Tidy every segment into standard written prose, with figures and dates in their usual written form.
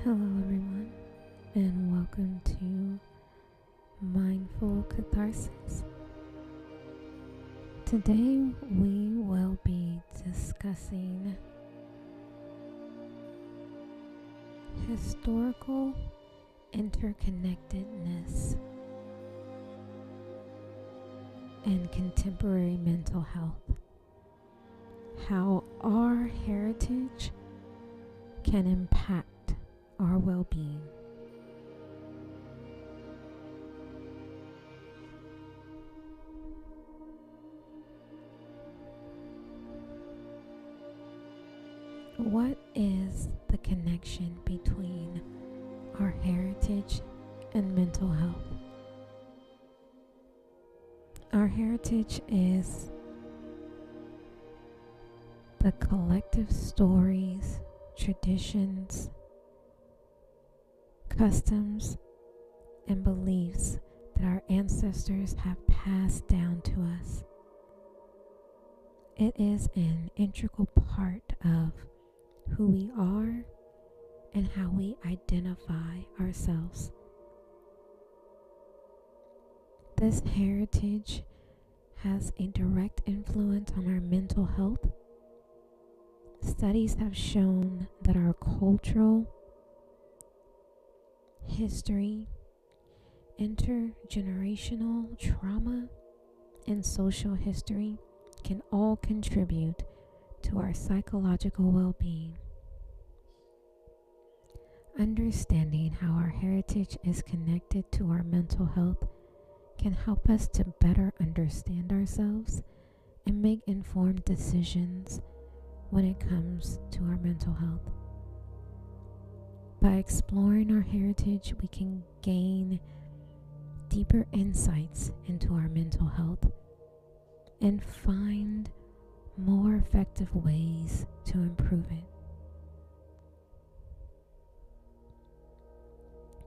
Hello, everyone, and welcome to Mindful Catharsis. Today, we will be discussing historical interconnectedness and contemporary mental health. How our heritage can impact our well-being. What is the connection between our heritage and mental health? Our heritage is the collective stories, traditions, customs, and beliefs that our ancestors have passed down to us. It is an integral part of who we are and how we identify ourselves. This heritage has a direct influence on our mental health. Studies have shown that our cultural history, intergenerational trauma, and social history can all contribute to our psychological well-being. Understanding how our heritage is connected to our mental health can help us to better understand ourselves and make informed decisions when it comes to our mental health. By exploring our heritage, we can gain deeper insights into our mental health and find more effective ways to improve it.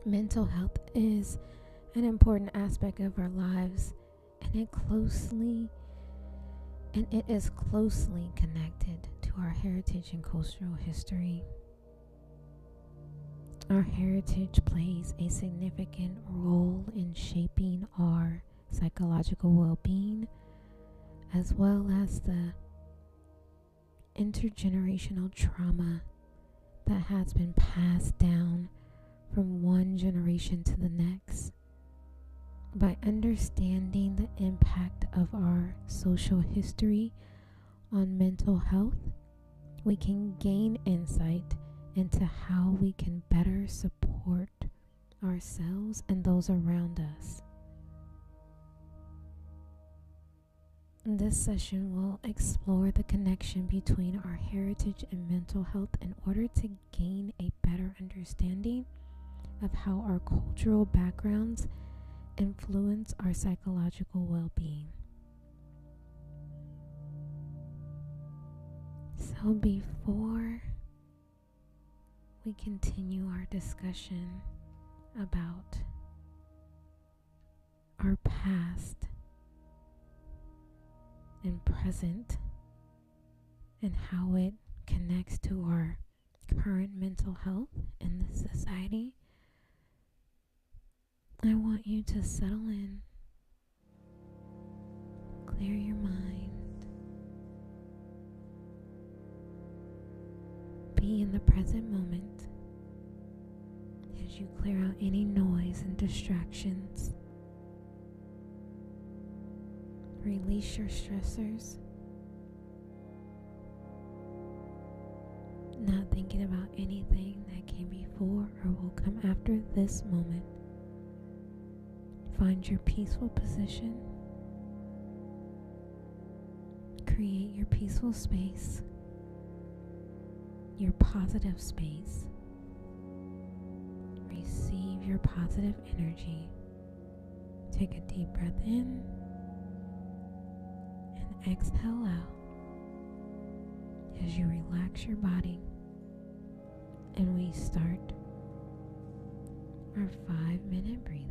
Mental health is an important aspect of our lives, and it is closely connected to our heritage and cultural history. Our heritage plays a significant role in shaping our psychological well-being, as well as the intergenerational trauma that has been passed down from one generation to the next. By understanding the impact of our social history on mental health, we can gain insight into how we can better support ourselves and those around us. This session will explore the connection between our heritage and mental health in order to gain a better understanding of how our cultural backgrounds influence our psychological well-being. So before we continue our discussion about our past and present and how it connects to our current mental health in this society, I want you to settle in, clear your mind, be in the present moment as you clear out any noise and distractions. Release your stressors. Not thinking about anything that came before or will come after this moment. Find your peaceful position. Create your peaceful space, your positive space. Receive your positive energy. Take a deep breath in and exhale out as you relax your body. And we start our 5-minute breathing.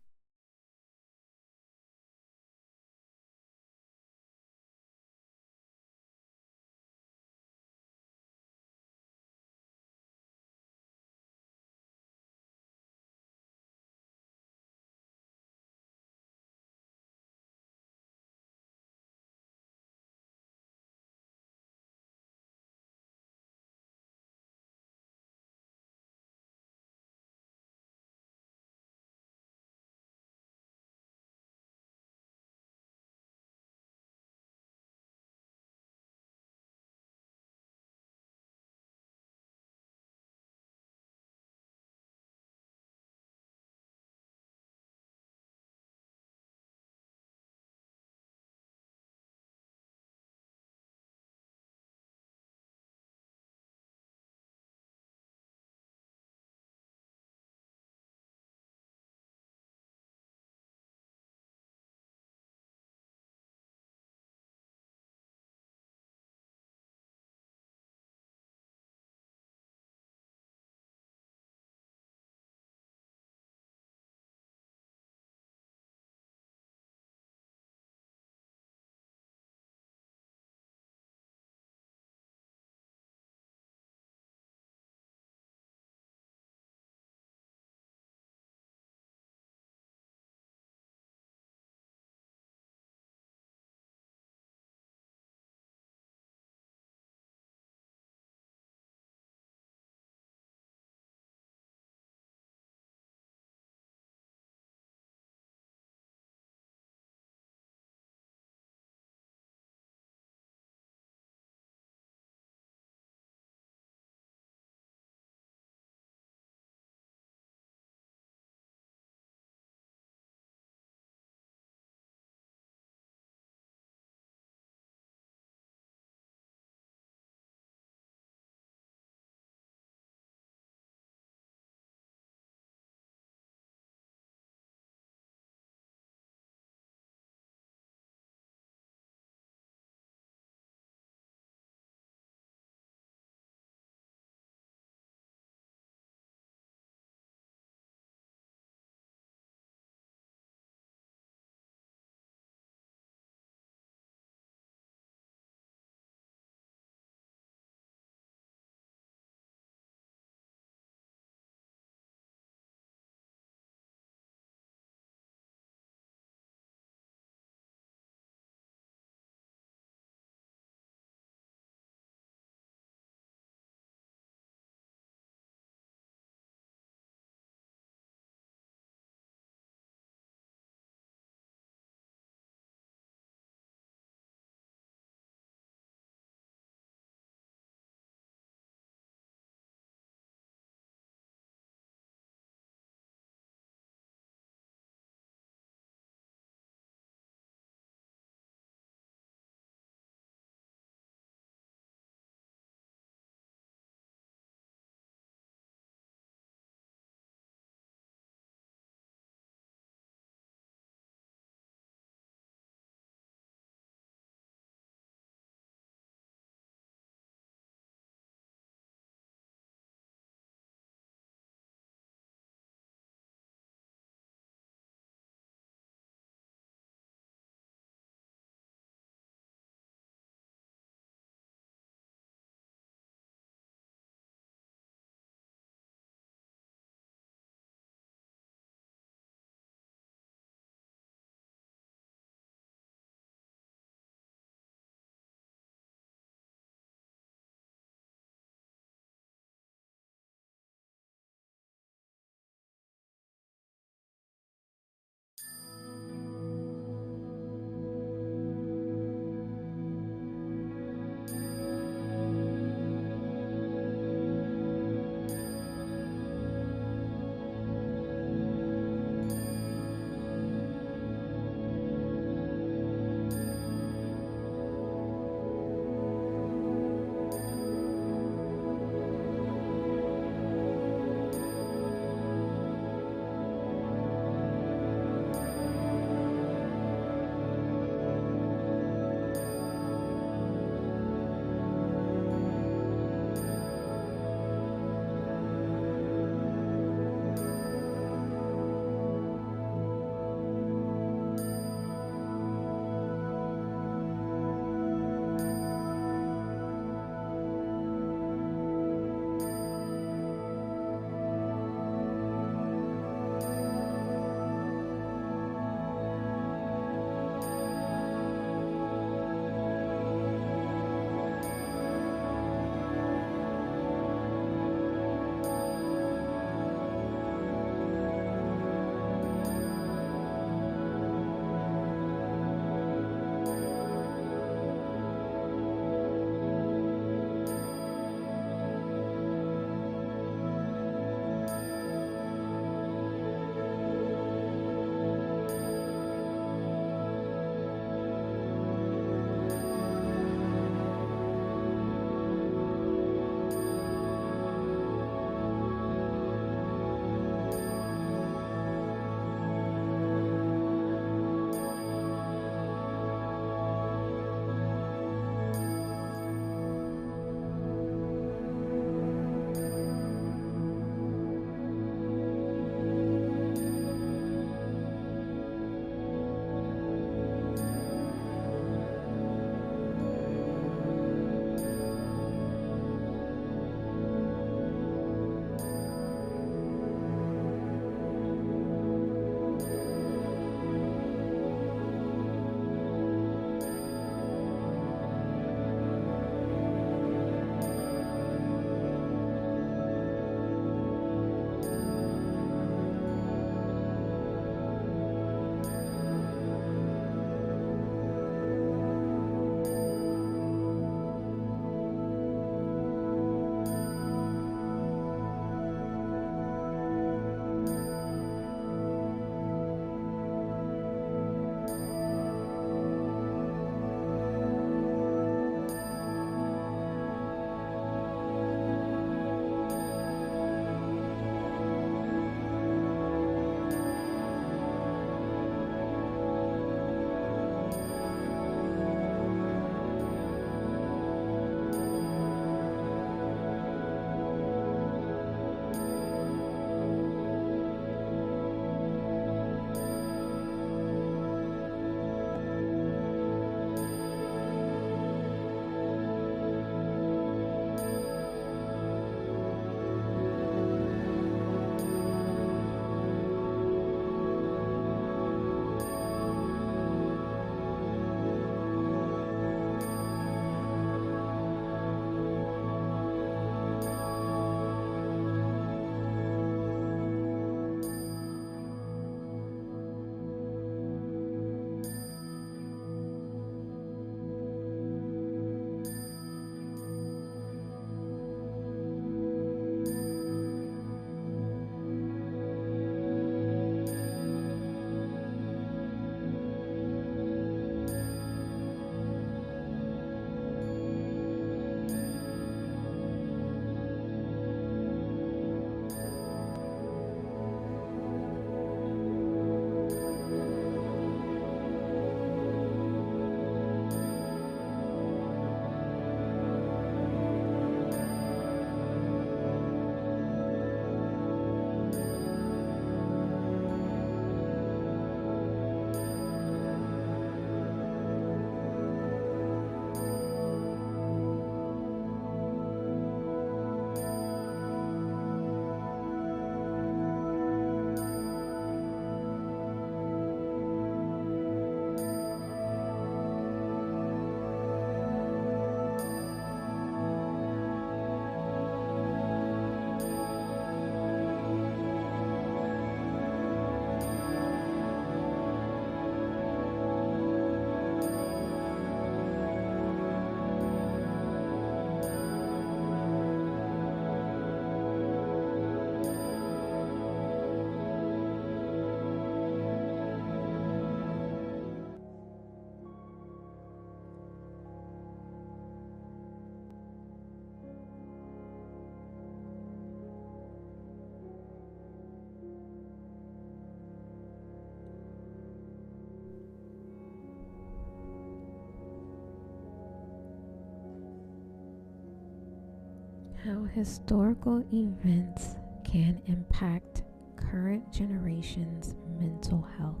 How historical events can impact current generations' mental health.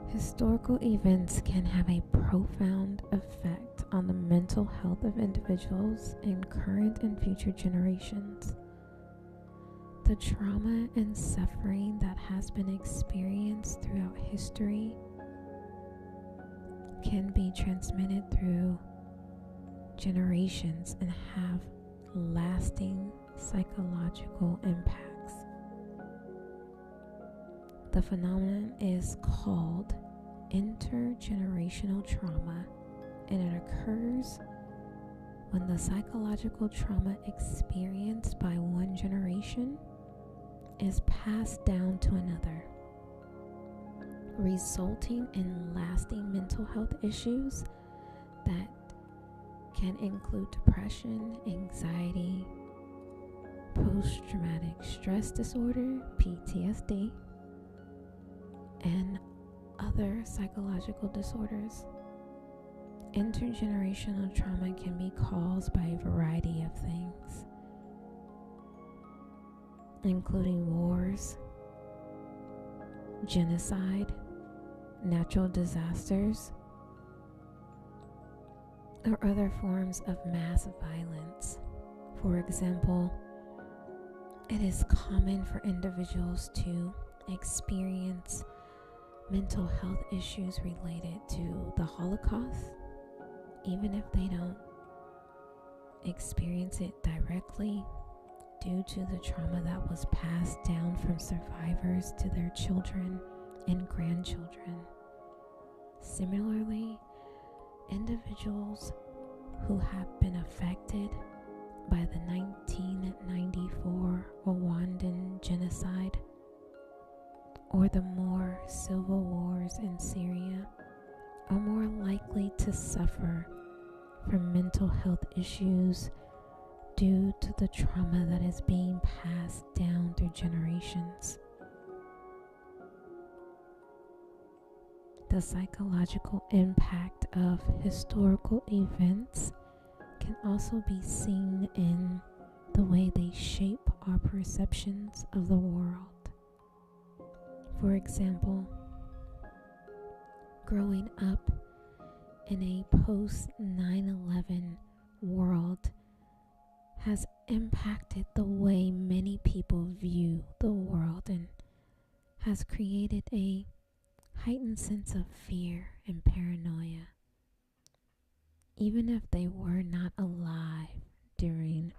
Historical events can have a profound effect on the mental health of individuals in current and future generations. The trauma and suffering that has been experienced throughout history can be transmitted through generations and have lasting psychological impacts. The phenomenon is called intergenerational trauma, and it occurs when the psychological trauma experienced by one generation is passed down to another, resulting in lasting mental health issues that can include depression, anxiety, post-traumatic stress disorder, PTSD, and other psychological disorders. Intergenerational trauma can be caused by a variety of things, including wars, genocide, natural disasters, or other forms of mass violence. For example, it is common for individuals to experience mental health issues related to the Holocaust, even if they don't experience it directly, due to the trauma that was passed down from survivors to their children and grandchildren. Similarly, individuals who have been affected by the 1994 Rwandan genocide or the more civil wars in Syria are more likely to suffer from mental health issues due to the trauma that is being passed down through generations. The psychological impact of historical events can also be seen in the way they shape our perceptions of the world. For example, growing up in a post-9/11 world has impacted the way many people view the world and has created a heightened sense of fear and paranoia, even if they were not alive during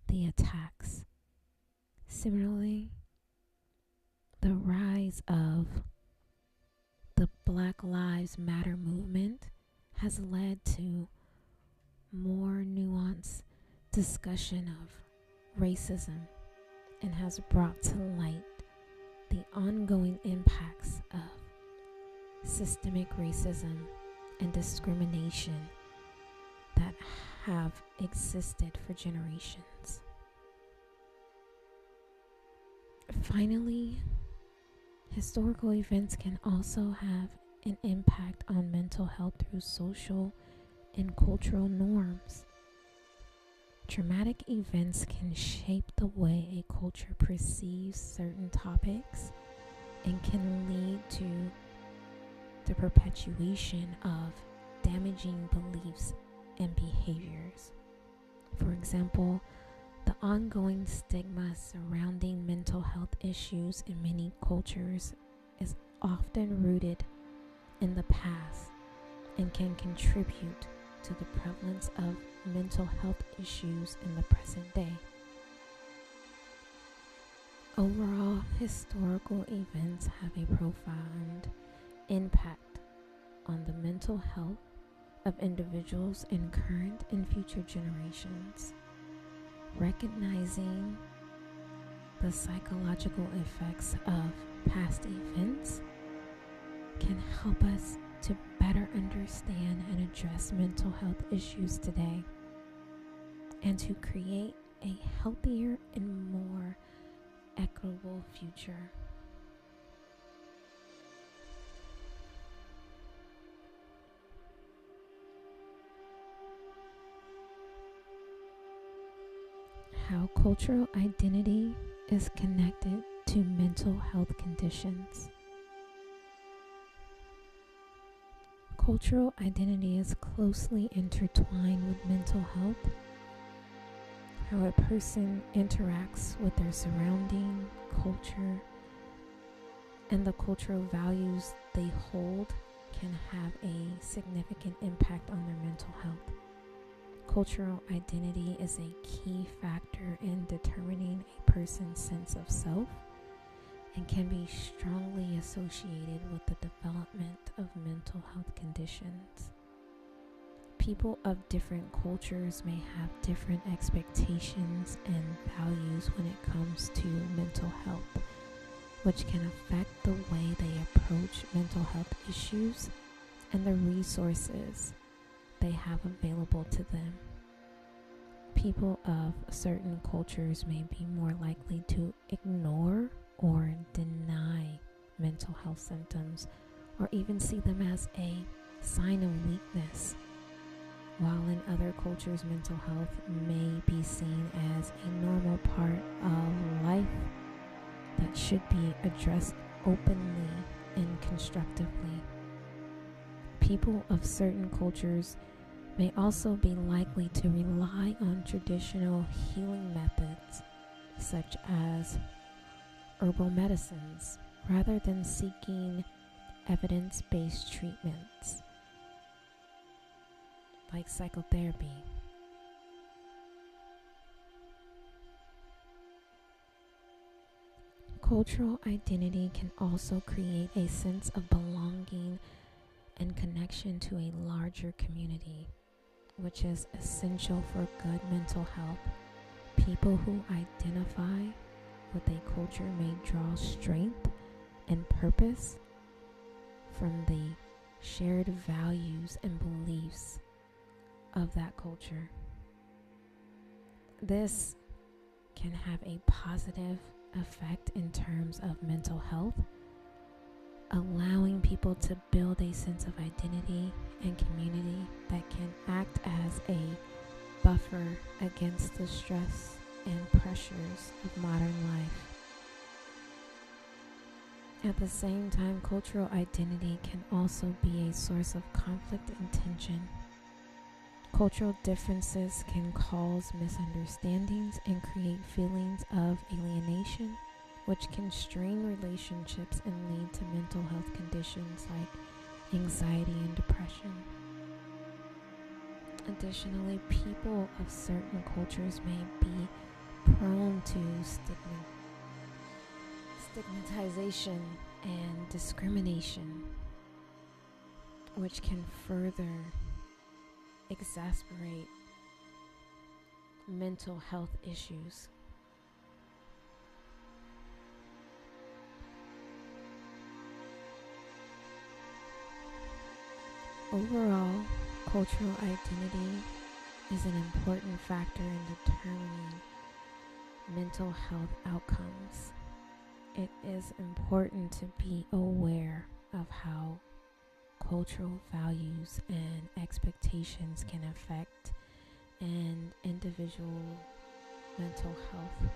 the attacks. Similarly, the rise of the Black Lives Matter movement has led to more nuanced discussion of racism and has brought to light the ongoing impacts of systemic racism and discrimination that have existed for generations. Finally, historical events can also have an impact on mental health through social and cultural norms. Traumatic events can shape the way a culture perceives certain topics and can lead to the perpetuation of damaging beliefs and behaviors. For example, the ongoing stigma surrounding mental health issues in many cultures is often rooted in the past and can contribute to the prevalence of mental health issues in the present day. Overall, historical events have a profound impact on the mental health of individuals in current and future generations. Recognizing the psychological effects of past events can help us to better understand and address mental health issues today, and to create a healthier and more equitable future. how cultural identity is connected to mental health conditions. Cultural identity is closely intertwined with mental health. How a person interacts with their surrounding culture and the cultural values they hold can have a significant impact on their mental health. Cultural identity is a key factor in determining a person's sense of self and can be strongly associated with the development of mental health conditions. People of different cultures may have different expectations and values when it comes to mental health, which can affect the way they approach mental health issues and the resources they have available to them. People of certain cultures may be more likely to ignore or deny mental health symptoms or even see them as a sign of weakness, while in other cultures mental health may be seen as a normal part of life that should be addressed openly and constructively. People of certain cultures may also be likely to rely on traditional healing methods such as herbal medicines rather than seeking evidence-based treatments like psychotherapy. Cultural identity can also create a sense of belonging and connection to a larger community, which is essential for good mental health. People who identify with a culture may draw strength and purpose from the shared values and beliefs of that culture. This can have a positive effect in terms of mental health, allowing people to build a sense of identity and community that can act as a buffer against the stress and pressures of modern life. At the same time, cultural identity can also be a source of conflict and tension. Cultural differences can cause misunderstandings and create feelings of alienation, which can strain relationships and lead to mental health conditions like anxiety and depression. Additionally, people of certain cultures may be prone to stigmatization and discrimination, which can further exacerbate mental health issues. Overall, cultural identity is an important factor in determining mental health outcomes. It is important to be aware of how cultural values and expectations can affect an individual mental health,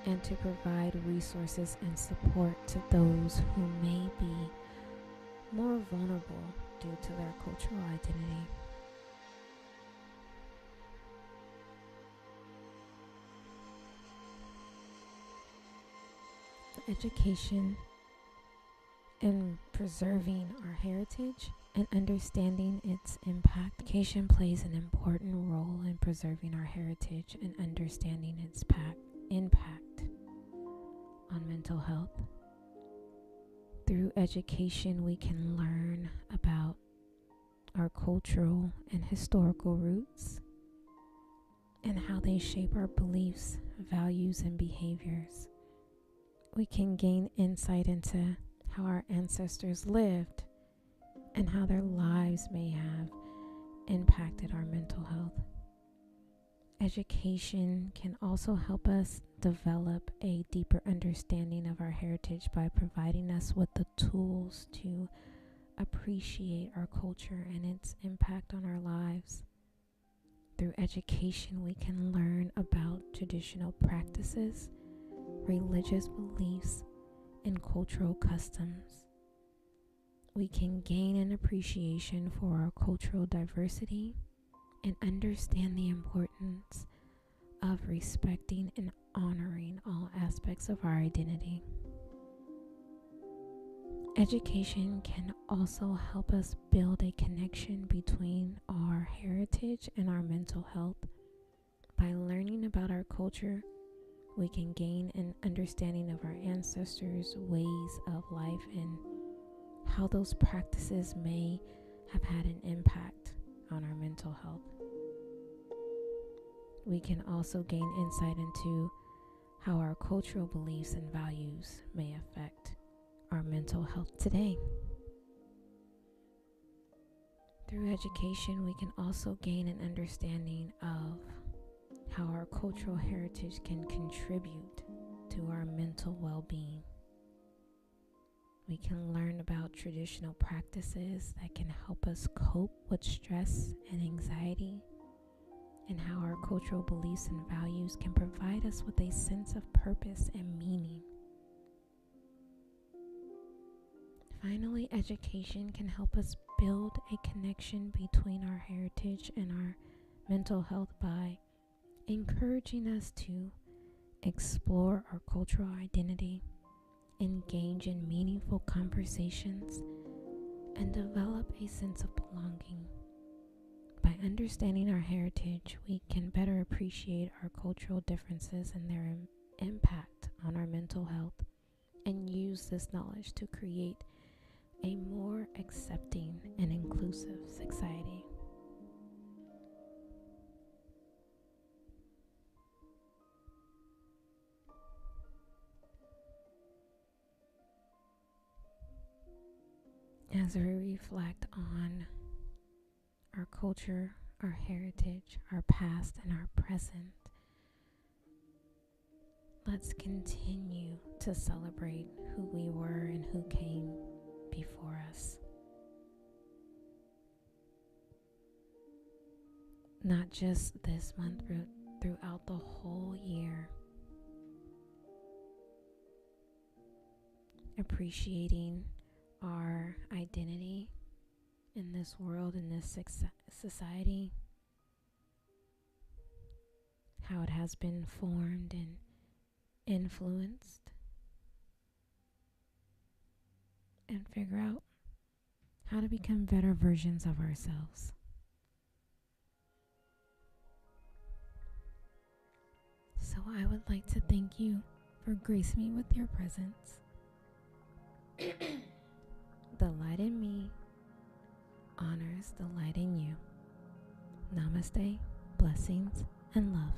and to provide resources and support to those who may be more vulnerable due to their cultural identity. Education in preserving our heritage and understanding its impact. Education plays an important role in preserving our heritage and understanding its impact on mental health. Through education, we can learn about our cultural and historical roots and how they shape our beliefs, values, and behaviors. We can gain insight into how our ancestors lived and how their lives may have impacted our mental health. Education can also help us develop a deeper understanding of our heritage by providing us with the tools to appreciate our culture and its impact on our lives. Through education, we can learn about traditional practices, religious beliefs, and cultural customs. We can gain an appreciation for our cultural diversity and understand the importance of respecting and honoring all aspects of our identity. Education can also help us build a connection between our heritage and our mental health. By learning about our culture, we can gain an understanding of our ancestors' ways of life and how those practices may have had an impact on our mental health. We can also gain insight into how our cultural beliefs and values may affect our mental health today. Through education, we can also gain an understanding of how our cultural heritage can contribute to our mental well-being. We can learn about traditional practices that can help us cope with stress and anxiety, and how our cultural beliefs and values can provide us with a sense of purpose and meaning. Finally, education can help us build a connection between our heritage and our mental health by encouraging us to explore our cultural identity, engage in meaningful conversations, and develop a sense of belonging. By understanding our heritage, we can better appreciate our cultural differences and their impact on our mental health, and use this knowledge to create a more accepting and inclusive society. As we reflect on our culture, our heritage, our past, and our present, let's continue to celebrate who we were and who came before us. Not just this month, but throughout the whole year. Appreciating our identity in this world, in this society, how it has been formed and influenced, and figure out how to become better versions of ourselves. So I would like to thank you for gracing me with your presence. The light in me honors the light in you. Namaste, blessings, and love.